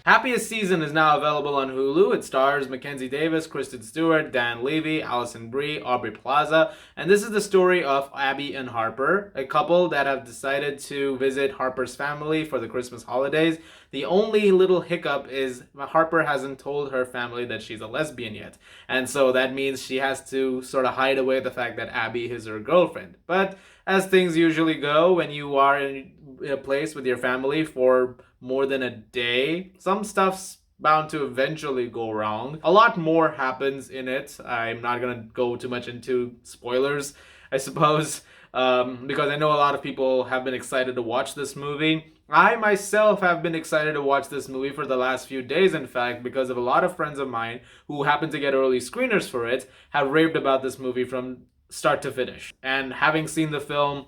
Happiest Season is now available on Hulu. It stars Mackenzie Davis, Kristen Stewart, Dan Levy, Alison Brie, Aubrey Plaza, and this is the story of Abby and Harper, a couple that have decided to visit Harper's family for the Christmas holidays. The only little hiccup is Harper hasn't told her family that she's a lesbian yet, and so that means she has to sort of hide away the fact that Abby is her girlfriend. But as things usually go when you are in a place with your family for more than a day, some stuff's bound to eventually go wrong. A lot more happens in it. I'm not gonna go too much into spoilers, I suppose, because I know a lot of people have been excited to watch this movie. I myself have been excited to watch this movie for the last few days, in fact, because of a lot of friends of mine who happen to get early screeners for it have raved about this movie from start to finish. And having seen the film,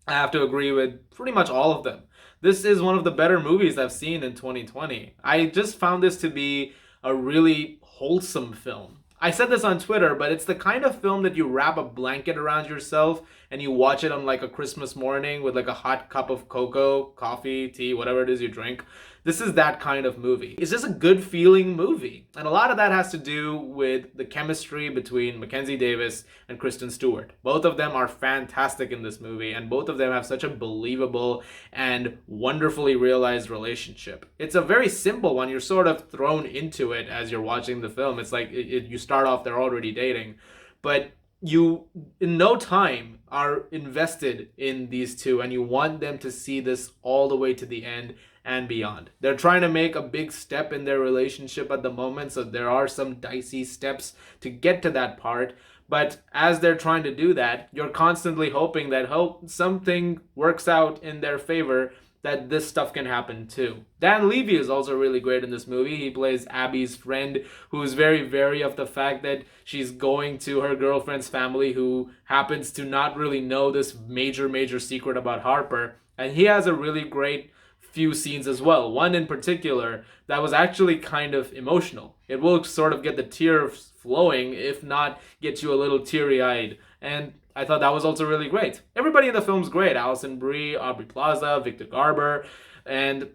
I have to agree with pretty much all of them. This is one of the better movies I've seen in 2020. I just found this to be a really wholesome film. I said this on Twitter, but it's the kind of film that you wrap a blanket around yourself and you watch it on like a Christmas morning with like a hot cup of cocoa, coffee, tea, whatever it is you drink. This is that kind of movie. It's just a good feeling movie. And a lot of that has to do with the chemistry between Mackenzie Davis and Kristen Stewart. Both of them are fantastic in this movie, and both of them have such a believable and wonderfully realized relationship. It's a very simple one. You're sort of thrown into it as you're watching the film. It's like you start off, they're already dating. But you in no time are invested in these two, and you want them to see this all the way to the end and beyond. They're trying to make a big step in their relationship at the moment, so there are some dicey steps to get to that part. But as they're trying to do that, you're constantly hoping that something works out in their favor, that this stuff can happen too. Dan Levy is also really great in this movie. He plays Abby's friend who is very wary of the fact that she's going to her girlfriend's family who happens to not really know this major secret about Harper. And he has a really great few scenes as well. One in particular that was actually kind of emotional. It will sort of get the tears flowing, if not get you a little teary-eyed. And I thought that was also really great. Everybody in the film's great. Alison Brie, Aubrey Plaza, Victor Garber, and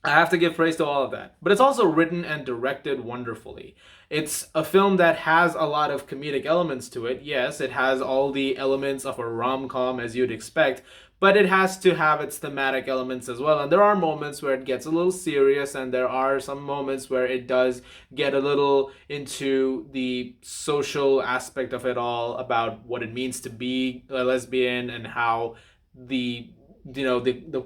I have to give praise to all of that. But it's also written and directed wonderfully. It's a film that has a lot of comedic elements to it. Yes, it has all the elements of a rom-com as you'd expect, but it has to have its thematic elements as well. And there are moments where it gets a little serious, and there are some moments where it does get a little into the social aspect of it all, about what it means to be a lesbian and how the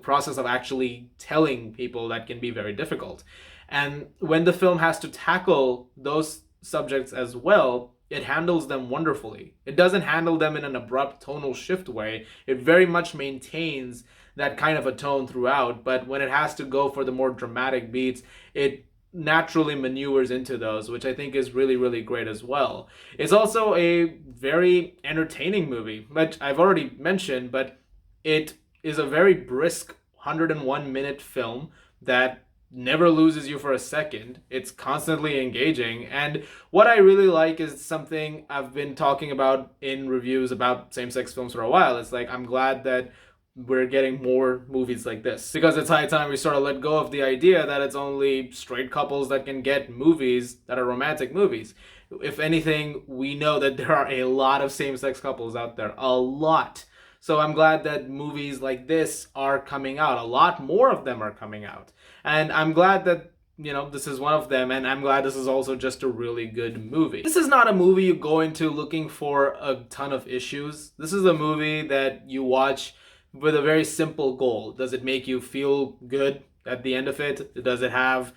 process of actually telling people that can be very difficult. And when the film has to tackle those subjects as well, it handles them wonderfully. It doesn't handle them in an abrupt tonal shift way. It very much maintains that kind of a tone throughout, but when it has to go for the more dramatic beats, it naturally maneuvers into those, which I think is really great as well. It's also a very entertaining movie, which I've already mentioned, but it is a very brisk 101-minute film that never loses you for a second. It's constantly engaging. And what I really like is something I've been talking about in reviews about same-sex films for a while. It's like, I'm glad that we're getting more movies like this, because it's high time we sort of let go of the idea that it's only straight couples that can get movies that are romantic movies. If anything, we know that there are a lot of same-sex couples out there. A lot. So I'm glad that movies like this are coming out. A lot more of them are coming out. And I'm glad that, this is one of them, and I'm glad this is also just a really good movie. This is not a movie you go into looking for a ton of issues. This is a movie that you watch with a very simple goal. Does it make you feel good at the end of it? Does it have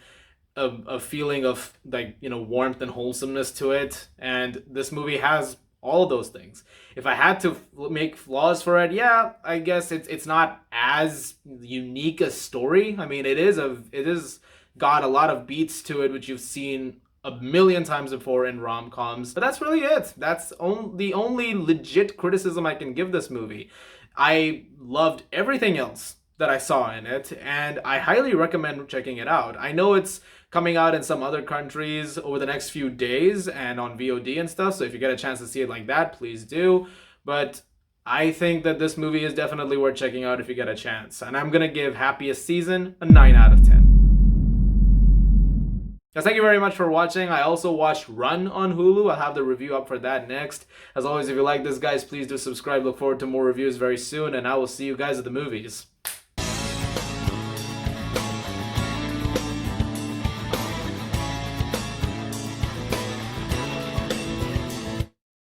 a feeling of warmth and wholesomeness to it? And this movie has all those things. If I had to make flaws for it, yeah, I guess it's not as unique a story. I mean, it is got a lot of beats to it, which you've seen a million times before in rom-coms. But that's really it. That's the only legit criticism I can give this movie. I loved everything else that I saw in it, and I highly recommend checking it out. I know it's coming out in some other countries over the next few days and on VOD and stuff, so if you get a chance to see it like that, please do. But I think that this movie is definitely worth checking out if you get a chance, and I'm gonna give Happiest Season a 9 out of 10. Guys, thank you very much for watching. I also watched Run on Hulu. I'll have the review up for that next. As always, if you like this, guys, please do subscribe. Look forward to more reviews very soon, and I will see you guys at the movies.